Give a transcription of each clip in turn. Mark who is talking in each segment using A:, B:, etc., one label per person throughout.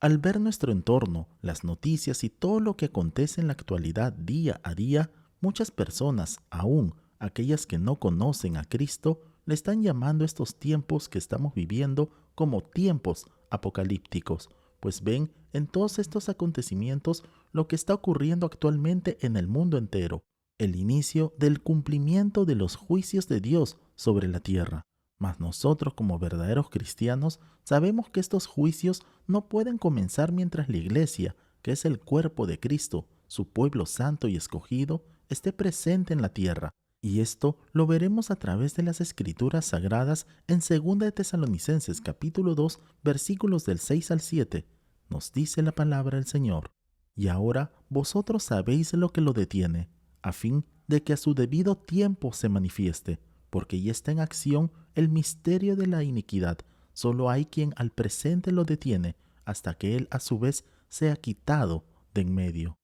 A: Al ver nuestro entorno, las noticias y todo lo que acontece en la actualidad día a día, muchas personas, aún aquellas que no conocen a Cristo, le están llamando estos tiempos que estamos viviendo como tiempos apocalípticos, pues ven en todos estos acontecimientos lo que está ocurriendo actualmente en el mundo entero, el inicio del cumplimiento de los juicios de Dios sobre la tierra. Mas nosotros como verdaderos cristianos sabemos que estos juicios no pueden comenzar mientras la iglesia, que es el cuerpo de Cristo, su pueblo santo y escogido, esté presente en la tierra. Y esto lo veremos a través de las escrituras sagradas en 2 de Tesalonicenses capítulo 2 versículos del 6 al 7. Nos dice la palabra del Señor: Y ahora vosotros sabéis lo que lo detiene, a fin de que a su debido tiempo se manifieste, porque ya está en acción el misterio de la iniquidad. Solo hay quien al presente lo detiene, hasta que él a su vez sea quitado de en medio.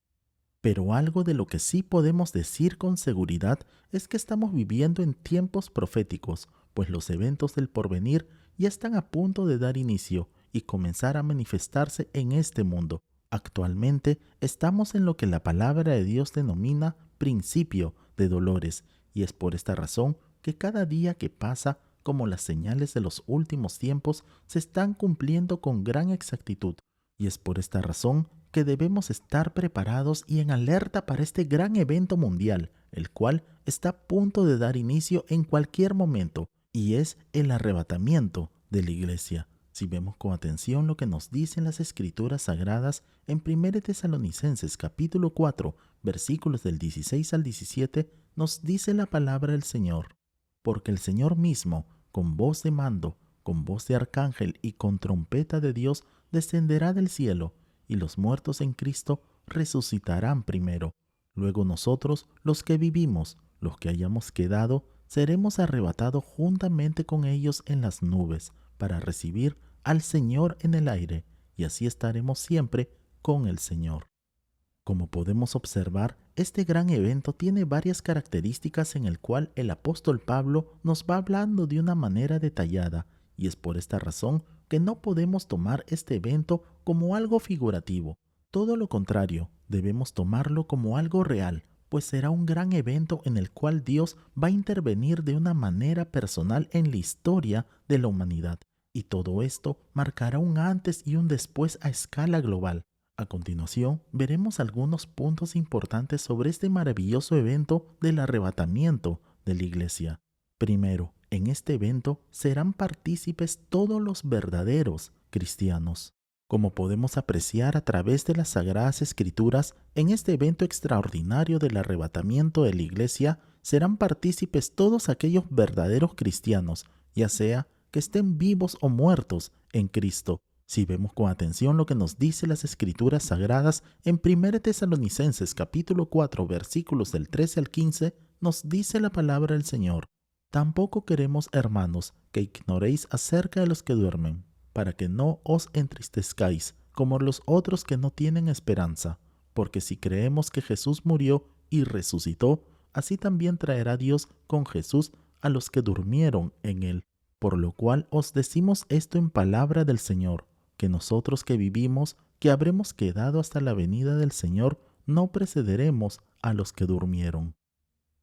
A: Pero algo de lo que sí podemos decir con seguridad es que estamos viviendo en tiempos proféticos, pues los eventos del porvenir ya están a punto de dar inicio y comenzar a manifestarse en este mundo. Actualmente estamos en lo que la palabra de Dios denomina principio de dolores, y es por esta razón que cada día que pasa, como las señales de los últimos tiempos, se están cumpliendo con gran exactitud. Y es por esta razón que debemos estar preparados y en alerta para este gran evento mundial, el cual está a punto de dar inicio en cualquier momento, y es el arrebatamiento de la iglesia. Si vemos con atención lo que nos dicen las escrituras sagradas en 1 Tesalonicenses capítulo 4, versículos del 16 al 17, nos dice la palabra del Señor: Porque el Señor mismo, con voz de mando, con voz de arcángel y con trompeta de Dios, descenderá del cielo, y los muertos en Cristo resucitarán primero. Luego nosotros, los que vivimos, los que hayamos quedado, seremos arrebatados juntamente con ellos en las nubes, para recibir al Señor en el aire, y así estaremos siempre con el Señor. Como podemos observar, este gran evento tiene varias características en el cual el apóstol Pablo nos va hablando de una manera detallada, y es por esta razón que no podemos tomar este evento como algo figurativo. Todo lo contrario, debemos tomarlo como algo real, pues será un gran evento en el cual Dios va a intervenir de una manera personal en la historia de la humanidad, y todo esto marcará un antes y un después a escala global. A continuación, veremos algunos puntos importantes sobre este maravilloso evento del arrebatamiento de la iglesia. Primero, en este evento serán partícipes todos los verdaderos cristianos. Como podemos apreciar a través de las Sagradas Escrituras, en este evento extraordinario del arrebatamiento de la iglesia serán partícipes todos aquellos verdaderos cristianos, ya sea que estén vivos o muertos en Cristo. Si vemos con atención lo que nos dice las Escrituras Sagradas en 1 Tesalonicenses capítulo 4 versículos del 13 al 15, nos dice la palabra del Señor: Tampoco queremos, hermanos, que ignoréis acerca de los que duermen, para que no os entristezcáis, como los otros que no tienen esperanza. Porque si creemos que Jesús murió y resucitó, así también traerá Dios con Jesús a los que durmieron en él. Por lo cual os decimos esto en palabra del Señor, que nosotros que vivimos, que habremos quedado hasta la venida del Señor, no precederemos a los que durmieron.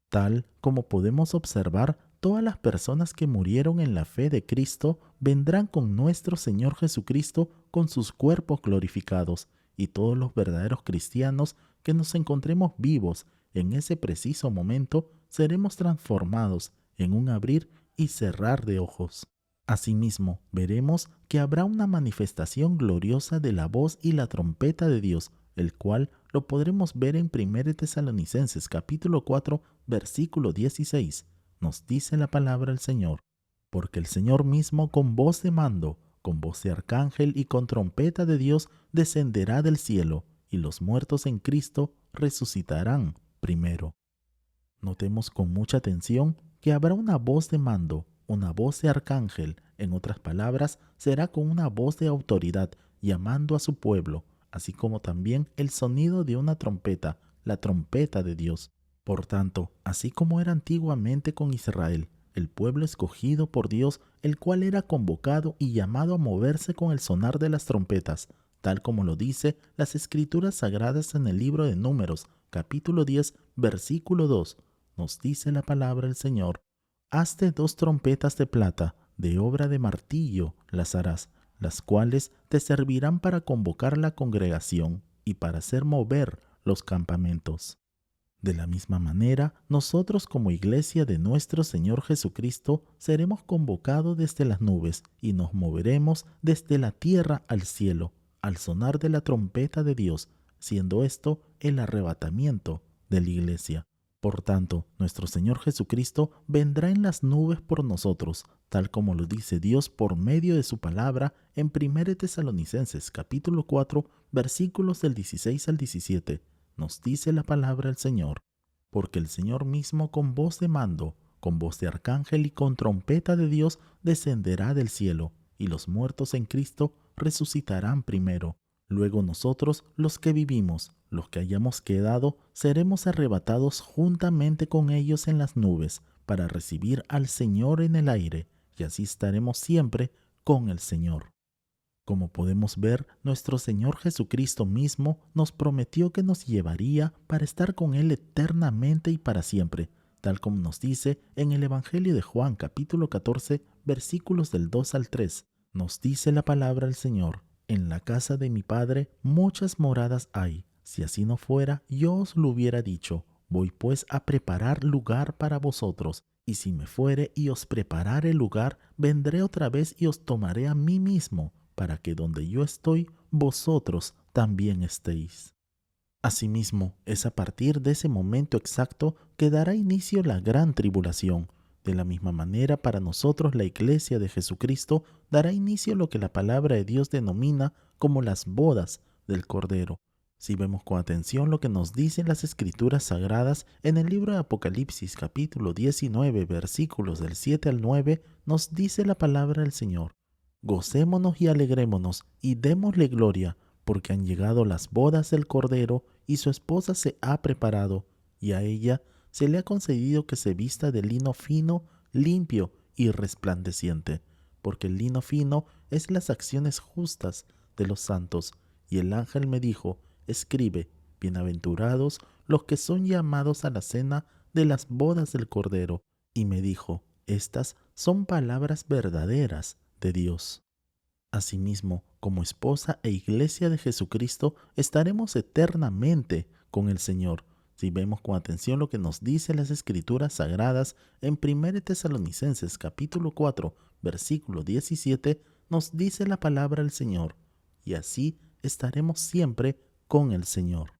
A: Tal como podemos observar, todas las personas que murieron en la fe de Cristo vendrán con nuestro Señor Jesucristo con sus cuerpos glorificados, y todos los verdaderos cristianos que nos encontremos vivos en ese preciso momento seremos transformados en un abrir y cerrar de ojos. Asimismo, veremos que habrá una manifestación gloriosa de la voz y la trompeta de Dios, el cual lo podremos ver en 1 Tesalonicenses capítulo 4, versículo 16. Nos dice la palabra del Señor: Porque el Señor mismo con voz de mando, con voz de arcángel y con trompeta de Dios descenderá del cielo, y los muertos en Cristo resucitarán primero. Notemos con mucha atención que habrá una voz de mando, una voz de arcángel, en otras palabras, será con una voz de autoridad llamando a su pueblo, así como también el sonido de una trompeta, la trompeta de Dios. Por tanto, así como era antiguamente con Israel, el pueblo escogido por Dios, el cual era convocado y llamado a moverse con el sonar de las trompetas, tal como lo dice las Escrituras Sagradas en el libro de Números, capítulo 10, versículo 2. Nos dice la palabra del Señor: hazte 2 trompetas de plata, de obra de martillo las harás, las cuales te servirán para convocar la congregación y para hacer mover los campamentos. De la misma manera, nosotros como iglesia de nuestro Señor Jesucristo seremos convocados desde las nubes y nos moveremos desde la tierra al cielo, al sonar de la trompeta de Dios, siendo esto el arrebatamiento de la iglesia. Por tanto, nuestro Señor Jesucristo vendrá en las nubes por nosotros, tal como lo dice Dios por medio de su palabra en 1 Tesalonicenses capítulo 4, versículos del 16 al 17. Nos dice la palabra del Señor: porque el Señor mismo con voz de mando, con voz de arcángel y con trompeta de Dios descenderá del cielo, y los muertos en Cristo resucitarán primero. Luego nosotros, los que vivimos, los que hayamos quedado, seremos arrebatados juntamente con ellos en las nubes, para recibir al Señor en el aire, y así estaremos siempre con el Señor. Como podemos ver, nuestro Señor Jesucristo mismo nos prometió que nos llevaría para estar con Él eternamente y para siempre, tal como nos dice en el Evangelio de Juan capítulo 14, versículos del 2 al 3. Nos dice la palabra del Señor: en la casa de mi Padre muchas moradas hay. Si así no fuera, yo os lo hubiera dicho. Voy pues a preparar lugar para vosotros. Y si me fuere y os preparare el lugar, vendré otra vez y os tomaré a mí mismo, para que donde yo estoy, vosotros también estéis. Asimismo, es a partir de ese momento exacto que dará inicio la gran tribulación. De la misma manera, para nosotros la Iglesia de Jesucristo dará inicio a lo que la palabra de Dios denomina como las bodas del Cordero. Si vemos con atención lo que nos dicen las Escrituras Sagradas en el libro de Apocalipsis capítulo 19, versículos del 7 al 9, nos dice la palabra del Señor: gocémonos y alegrémonos y démosle gloria, porque han llegado las bodas del Cordero y su esposa se ha preparado, y a ella se le ha concedido que se vista de lino fino, limpio y resplandeciente, porque el lino fino es las acciones justas de los santos. Y el ángel me dijo: escribe, bienaventurados los que son llamados a la cena de las bodas del Cordero. Y me dijo: estas son palabras verdaderas de Dios. Asimismo, como esposa e iglesia de Jesucristo, estaremos eternamente con el Señor. Si vemos con atención lo que nos dice las Escrituras Sagradas en 1 Tesalonicenses capítulo 4, versículo 17, nos dice la palabra del Señor: y así estaremos siempre con el Señor.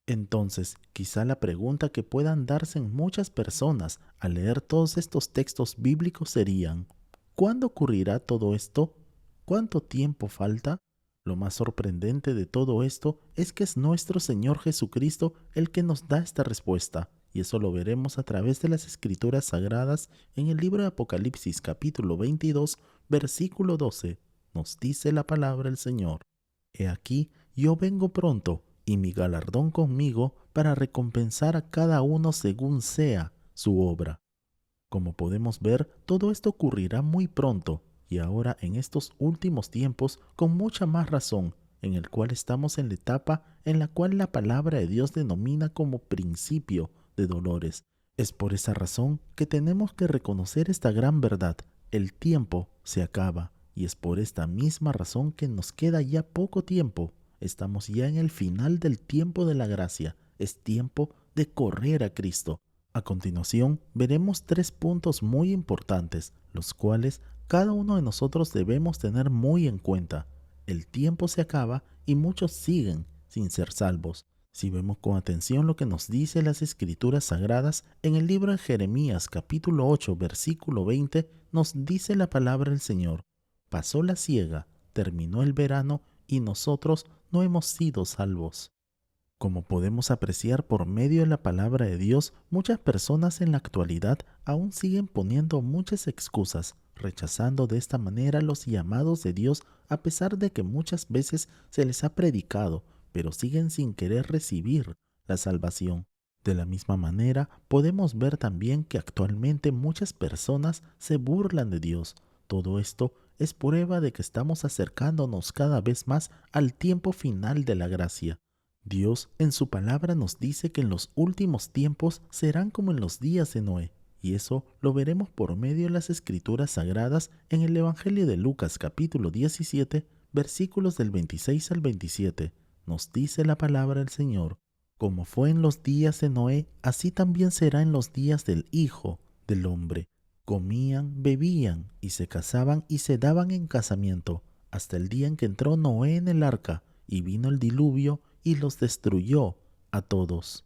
A: Entonces, quizá la pregunta que puedan darse en muchas personas al leer todos estos textos bíblicos serían: ¿cuándo ocurrirá todo esto? ¿Cuánto tiempo falta? Lo más sorprendente de todo esto es que es nuestro Señor Jesucristo el que nos da esta respuesta, y eso lo veremos a través de las Escrituras Sagradas en el libro de Apocalipsis capítulo 22, versículo 12. Nos dice la palabra del Señor: he aquí, yo vengo pronto, y mi galardón conmigo para recompensar a cada uno según sea su obra. Como podemos ver, todo esto ocurrirá muy pronto, y ahora en estos últimos tiempos con mucha más razón, en el cual estamos en la etapa en la cual la palabra de Dios denomina como principio de dolores. Es por esa razón que tenemos que reconocer esta gran verdad: el tiempo se acaba, y es por esta misma razón que nos queda ya poco tiempo. Estamos ya en el final del tiempo de la gracia. Es tiempo de correr a Cristo. A continuación, veremos 3 puntos muy importantes, los cuales cada uno de nosotros debemos tener muy en cuenta. El tiempo se acaba y muchos siguen sin ser salvos. Si vemos con atención lo que nos dice las Escrituras Sagradas, en el libro de Jeremías capítulo 8, versículo 20, nos dice la palabra del Señor: pasó la siega, terminó el verano y nosotros no hemos sido salvos. Como podemos apreciar por medio de la palabra de Dios, muchas personas en la actualidad aún siguen poniendo muchas excusas, rechazando de esta manera los llamados de Dios, a pesar de que muchas veces se les ha predicado, pero siguen sin querer recibir la salvación. De la misma manera, podemos ver también que actualmente muchas personas se burlan de Dios. Todo esto es prueba de que estamos acercándonos cada vez más al tiempo final de la gracia. Dios en su palabra nos dice que en los últimos tiempos serán como en los días de Noé, y eso lo veremos por medio de las Escrituras Sagradas en el Evangelio de Lucas capítulo 17, versículos del 26 al 27. Nos dice la palabra del Señor: como fue en los días de Noé, así también será en los días del Hijo del Hombre. Comían, bebían y se casaban y se daban en casamiento, hasta el día en que entró Noé en el arca, y vino el diluvio y los destruyó a todos.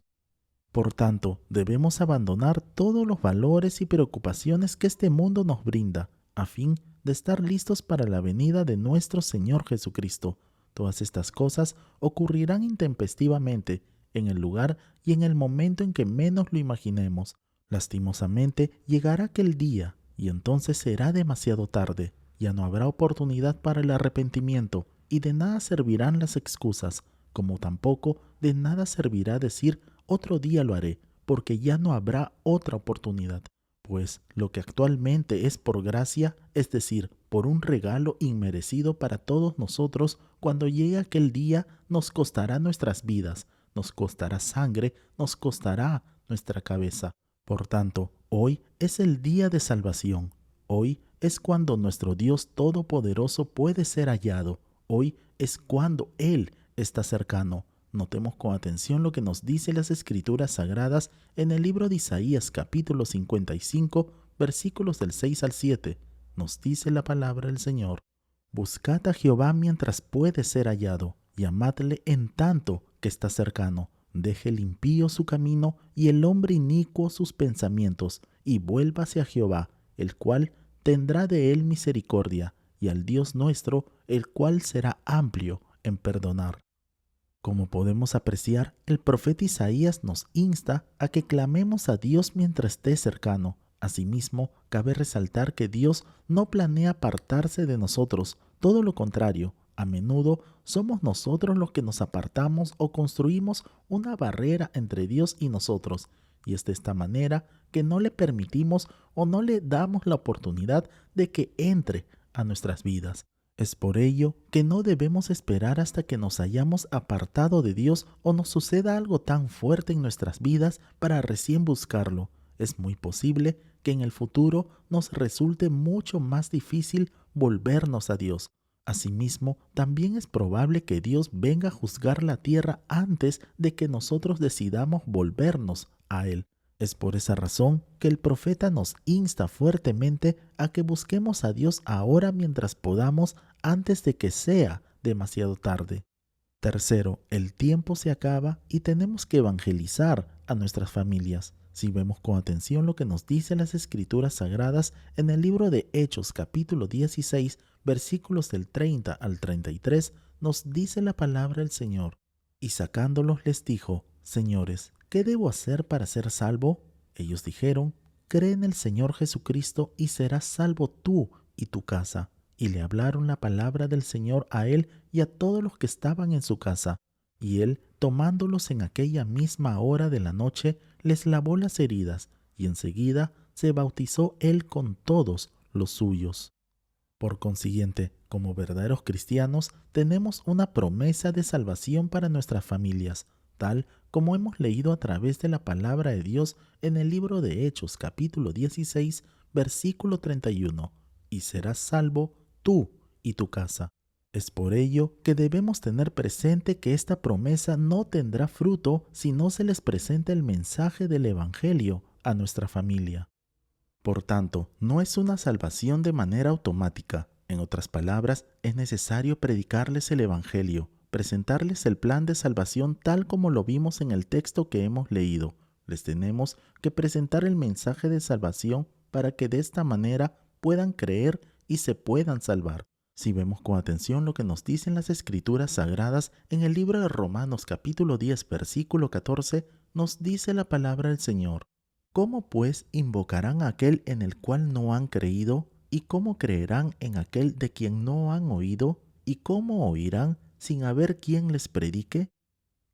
A: Por tanto, debemos abandonar todos los valores y preocupaciones que este mundo nos brinda, a fin de estar listos para la venida de nuestro Señor Jesucristo. Todas estas cosas ocurrirán intempestivamente, en el lugar y en el momento en que menos lo imaginemos. Lastimosamente, llegará aquel día, y entonces será demasiado tarde. Ya no habrá oportunidad para el arrepentimiento, y de nada servirán las excusas, como tampoco de nada servirá decir otro día lo haré, porque ya no habrá otra oportunidad. Pues lo que actualmente es por gracia, es decir, por un regalo inmerecido para todos nosotros, cuando llegue aquel día nos costará nuestras vidas, nos costará sangre, nos costará nuestra cabeza. Por tanto, hoy es el día de salvación. Hoy es cuando nuestro Dios Todopoderoso puede ser hallado. Hoy es cuando Él está cercano. Notemos con atención lo que nos dice las Escrituras Sagradas en el libro de Isaías capítulo 55, versículos del 6 al 7. Nos dice la palabra del Señor: buscad a Jehová mientras puede ser hallado, llamadle en tanto que está cercano. Deje el impío su camino y el hombre inicuo sus pensamientos, y vuélvase a Jehová, el cual tendrá de él misericordia, y al Dios nuestro, el cual será amplio en perdonar. Como podemos apreciar, el profeta Isaías nos insta a que clamemos a Dios mientras esté cercano. Asimismo, cabe resaltar que Dios no planea apartarse de nosotros, todo lo contrario. A menudo somos nosotros los que nos apartamos o construimos una barrera entre Dios y nosotros, y es de esta manera que no le permitimos o no le damos la oportunidad de que entre a nuestras vidas. Es por ello que no debemos esperar hasta que nos hayamos apartado de Dios o nos suceda algo tan fuerte en nuestras vidas para recién buscarlo. Es muy posible que en el futuro nos resulte mucho más difícil volvernos a Dios. Asimismo, también es probable que Dios venga a juzgar la tierra antes de que nosotros decidamos volvernos a Él. Es por esa razón que el profeta nos insta fuertemente a que busquemos a Dios ahora mientras podamos, antes de que sea demasiado tarde. Tercero, el tiempo se acaba y tenemos que evangelizar a nuestras familias. Si vemos con atención lo que nos dicen las Escrituras Sagradas en el libro de Hechos capítulo 16, versículos del 30 al 33, nos dice la palabra del Señor: y sacándolos les dijo: Señores, ¿qué debo hacer para ser salvo? Ellos dijeron: cree en el Señor Jesucristo y serás salvo tú y tu casa. Y le hablaron la palabra del Señor a él y a todos los que estaban en su casa. Y él, tomándolos en aquella misma hora de la noche, les lavó las heridas, y enseguida se bautizó él con todos los suyos. Por consiguiente, como verdaderos cristianos, tenemos una promesa de salvación para nuestras familias, tal como hemos leído a través de la palabra de Dios en el libro de Hechos capítulo 16, versículo 31. Y serás salvo tú y tu casa. Es por ello que debemos tener presente que esta promesa no tendrá fruto si no se les presenta el mensaje del Evangelio a nuestra familia. Por tanto, no es una salvación de manera automática. En otras palabras, es necesario predicarles el Evangelio, presentarles el plan de salvación tal como lo vimos en el texto que hemos leído. Les tenemos que presentar el mensaje de salvación para que de esta manera puedan creer y se puedan salvar. Si vemos con atención lo que nos dicen las Escrituras Sagradas en el libro de Romanos capítulo 10, versículo 14, nos dice la palabra del Señor: ¿cómo pues invocarán a aquel en el cual no han creído? ¿Y cómo creerán en aquel de quien no han oído? ¿Y cómo oirán sin haber quien les predique?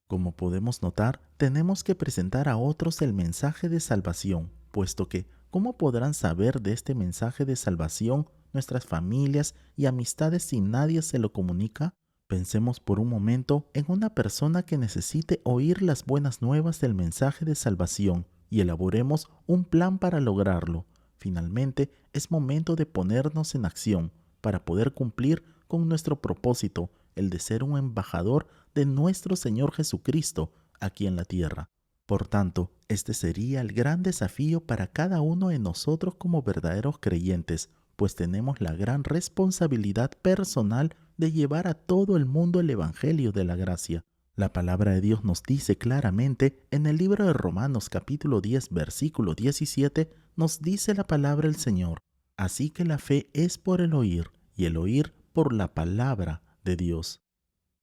A: Como podemos notar, tenemos que presentar a otros el mensaje de salvación, puesto que ¿cómo podrán saber de este mensaje de salvación nuestras familias y amistades si nadie se lo comunica? Pensemos por un momento en una persona que necesite oír las buenas nuevas del mensaje de salvación y elaboremos un plan para lograrlo. Finalmente, es momento de ponernos en acción para poder cumplir con nuestro propósito, el de ser un embajador de nuestro Señor Jesucristo aquí en la tierra. Por tanto, este sería el gran desafío para cada uno de nosotros como verdaderos creyentes, pues tenemos la gran responsabilidad personal de llevar a todo el mundo el Evangelio de la gracia. La palabra de Dios nos dice claramente en el libro de Romanos capítulo 10 versículo 17, nos dice la palabra del Señor: así que la fe es por el oír y el oír por la palabra de Dios.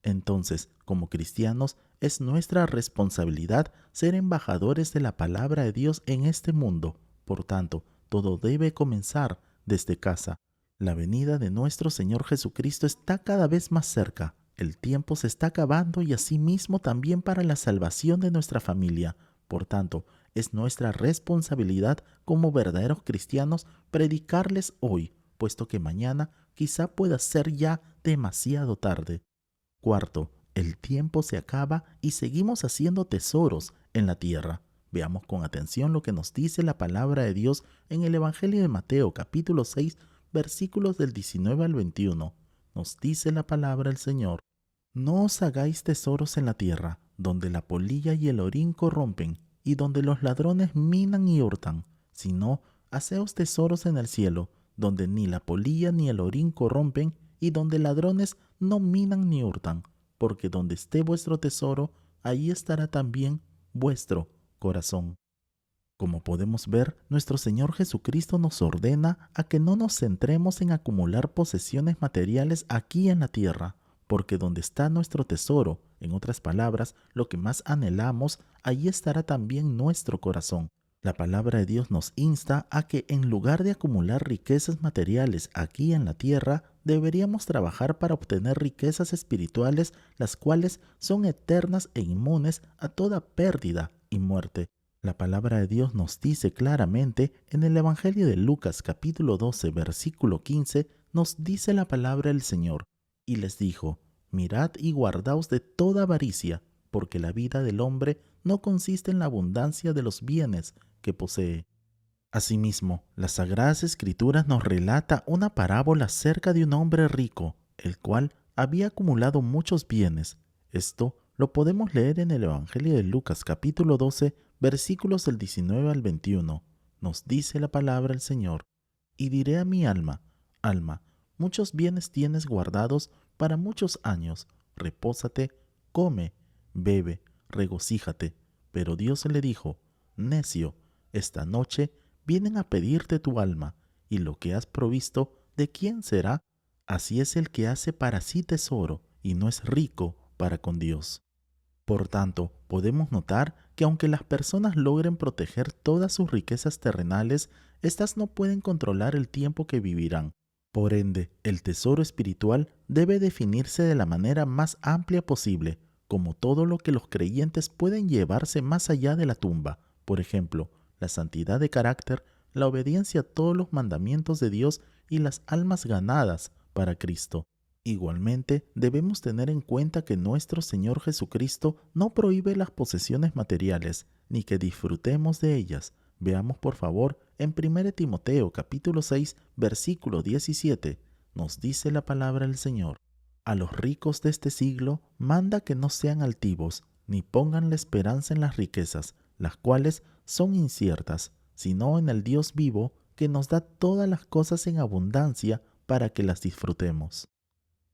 A: Entonces, como cristianos, es nuestra responsabilidad ser embajadores de la palabra de Dios en este mundo. Por tanto, todo debe comenzar desde casa. La venida de nuestro Señor Jesucristo está cada vez más cerca. El tiempo se está acabando y asimismo también para la salvación de nuestra familia. Por tanto, es nuestra responsabilidad como verdaderos cristianos predicarles hoy, puesto que mañana quizá pueda ser ya demasiado tarde. Cuarto, el tiempo se acaba y seguimos haciendo tesoros en la tierra. Veamos con atención lo que nos dice la palabra de Dios en el Evangelio de Mateo, capítulo 6, versículos del 19 al 21. Nos dice la palabra del Señor: no os hagáis tesoros en la tierra, donde la polilla y el orín corrompen, y donde los ladrones minan y hurtan, sino haceos tesoros en el cielo, donde ni la polilla ni el orín corrompen, y donde ladrones no minan ni hurtan, porque donde esté vuestro tesoro, allí estará también vuestro corazón. Como podemos ver, nuestro Señor Jesucristo nos ordena a que no nos centremos en acumular posesiones materiales aquí en la tierra, porque donde está nuestro tesoro, en otras palabras, lo que más anhelamos, allí estará también nuestro corazón. La palabra de Dios nos insta a que en lugar de acumular riquezas materiales aquí en la tierra, deberíamos trabajar para obtener riquezas espirituales, las cuales son eternas e inmunes a toda pérdida y muerte. La palabra de Dios nos dice claramente en el Evangelio de Lucas capítulo 12 versículo 15, nos dice la palabra del Señor: y les dijo: mirad y guardaos de toda avaricia, porque la vida del hombre no consiste en la abundancia de los bienes que posee. Asimismo, las Sagradas Escrituras nos relata una parábola acerca de un hombre rico, el cual había acumulado muchos bienes. Esto lo podemos leer en el Evangelio de Lucas capítulo 12, versículos del 19 al 21. Nos dice la palabra del Señor: y diré a mi alma: alma, muchos bienes tienes guardados para muchos años, repósate, come, bebe, regocíjate. Pero Dios le dijo: necio, esta noche vienen a pedirte tu alma, y lo que has provisto, ¿de quién será? Así es el que hace para sí tesoro y no es rico para con Dios. Por tanto, podemos notar que aunque las personas logren proteger todas sus riquezas terrenales, éstas no pueden controlar el tiempo que vivirán. Por ende, el tesoro espiritual debe definirse de la manera más amplia posible, como todo lo que los creyentes pueden llevarse más allá de la tumba. Por ejemplo, la santidad de carácter, la obediencia a todos los mandamientos de Dios y las almas ganadas para Cristo. Igualmente, debemos tener en cuenta que nuestro Señor Jesucristo no prohíbe las posesiones materiales, ni que disfrutemos de ellas. Veamos por favor en 1 Timoteo capítulo 6, versículo 17, nos dice la palabra del Señor: a los ricos de este siglo manda que no sean altivos, ni pongan la esperanza en las riquezas, las cuales son inciertas, sino en el Dios vivo, que nos da todas las cosas en abundancia para que las disfrutemos.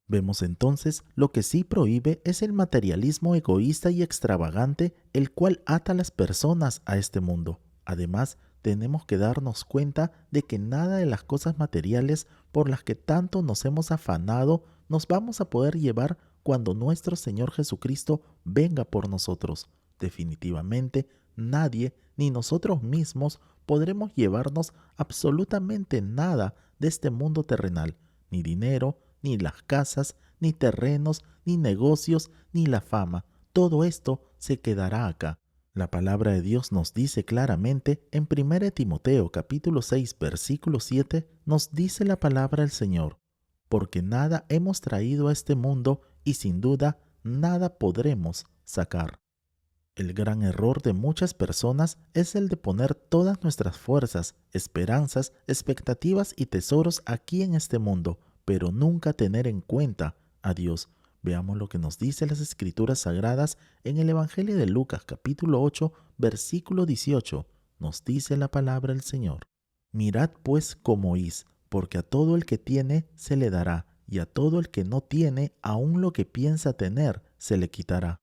A: Vemos entonces lo que sí prohíbe es el materialismo egoísta y extravagante, el cual ata a las personas a este mundo. Además, tenemos que darnos cuenta de que nada de las cosas materiales por las que tanto nos hemos afanado nos vamos a poder llevar cuando nuestro Señor Jesucristo venga por nosotros. Definitivamente, nadie, ni nosotros mismos, podremos llevarnos absolutamente nada de este mundo terrenal, ni dinero, ni las casas, ni terrenos, ni negocios, ni la fama. Todo esto se quedará acá. La palabra de Dios nos dice claramente en 1 Timoteo capítulo 6 versículo 7, nos dice la palabra del Señor: porque nada hemos traído a este mundo y sin duda nada podremos sacar. El gran error de muchas personas es el de poner todas nuestras fuerzas, esperanzas, expectativas y tesoros aquí en este mundo, pero nunca tener en cuenta a Dios. Veamos lo que nos dice las Escrituras Sagradas en el Evangelio de Lucas capítulo 8, versículo 18. Nos dice la palabra del Señor: mirad pues cómo oís, porque a todo el que tiene se le dará, y a todo el que no tiene, aun lo que piensa tener, se le quitará.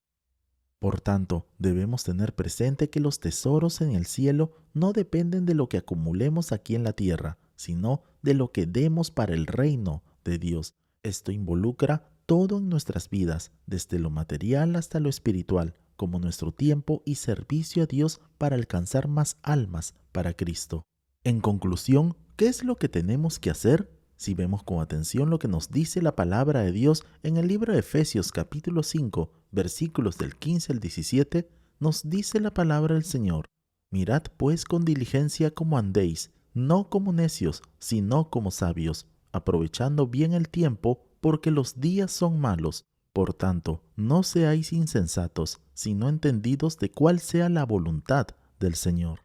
A: Por tanto, debemos tener presente que los tesoros en el cielo no dependen de lo que acumulemos aquí en la tierra, sino de lo que demos para el reino de Dios. Esto involucra todo en nuestras vidas, desde lo material hasta lo espiritual, como nuestro tiempo y servicio a Dios para alcanzar más almas para Cristo. En conclusión, ¿qué es lo que tenemos que hacer? Si vemos con atención lo que nos dice la palabra de Dios en el libro de Efesios capítulo 5, versículos del 15 al 17, nos dice la palabra del Señor: mirad pues con diligencia cómo andéis, no como necios, sino como sabios, aprovechando bien el tiempo, porque los días son malos. Por tanto, no seáis insensatos, sino entendidos de cuál sea la voluntad del Señor.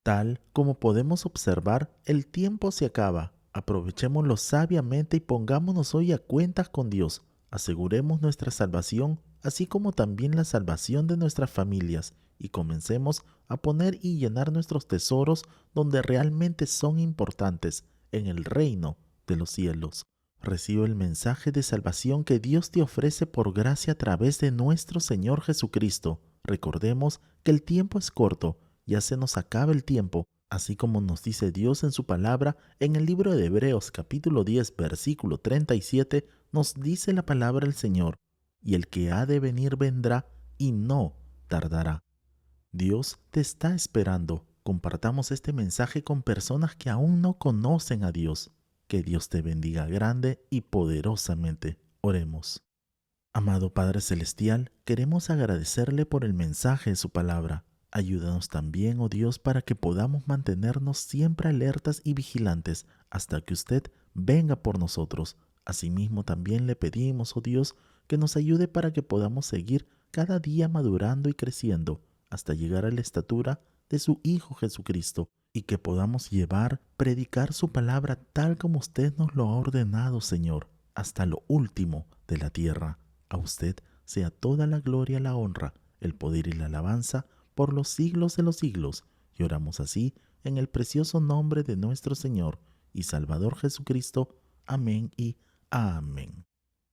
A: Tal como podemos observar, el tiempo se acaba. Aprovechémoslo sabiamente y pongámonos hoy a cuentas con Dios. Aseguremos nuestra salvación, así como también la salvación de nuestras familias, y comencemos a poner y llenar nuestros tesoros donde realmente son importantes, en el reino de los cielos. Recibe el mensaje de salvación que Dios te ofrece por gracia a través de nuestro Señor Jesucristo. Recordemos que el tiempo es corto, ya se nos acaba el tiempo, así como nos dice Dios en su palabra en el libro de Hebreos capítulo 10 versículo 37, nos dice la palabra del Señor: y el que ha de venir vendrá y no tardará. Dios te está esperando. Compartamos este mensaje con personas que aún no conocen a Dios. Que Dios te bendiga grande y poderosamente. Oremos. Amado Padre Celestial, queremos agradecerle por el mensaje de su palabra. Ayúdanos también, oh Dios, para que podamos mantenernos siempre alertas y vigilantes hasta que usted venga por nosotros. Asimismo, también le pedimos, oh Dios, que nos ayude para que podamos seguir cada día madurando y creciendo hasta llegar a la estatura de su Hijo Jesucristo, y que podamos predicar su palabra tal como usted nos lo ha ordenado, Señor, hasta lo último de la tierra. A usted sea toda la gloria, la honra, el poder y la alabanza por los siglos de los siglos. Y oramos así en el precioso nombre de nuestro Señor y Salvador Jesucristo. Amén y amén.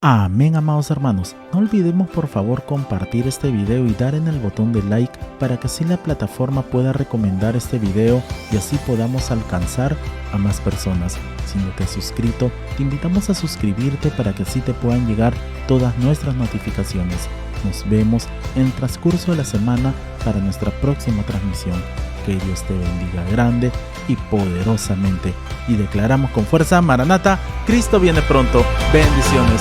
A: Amén, amados hermanos. No olvidemos por favor compartir este video y dar en el botón de like para que así la plataforma pueda recomendar este video y así podamos alcanzar a más personas. Si no te has suscrito, te invitamos a suscribirte para que así te puedan llegar todas nuestras notificaciones. Nos vemos en el transcurso de la semana para nuestra próxima transmisión. Que Dios te bendiga grande y poderosamente. Y declaramos con fuerza: Maranata, Cristo viene pronto. Bendiciones.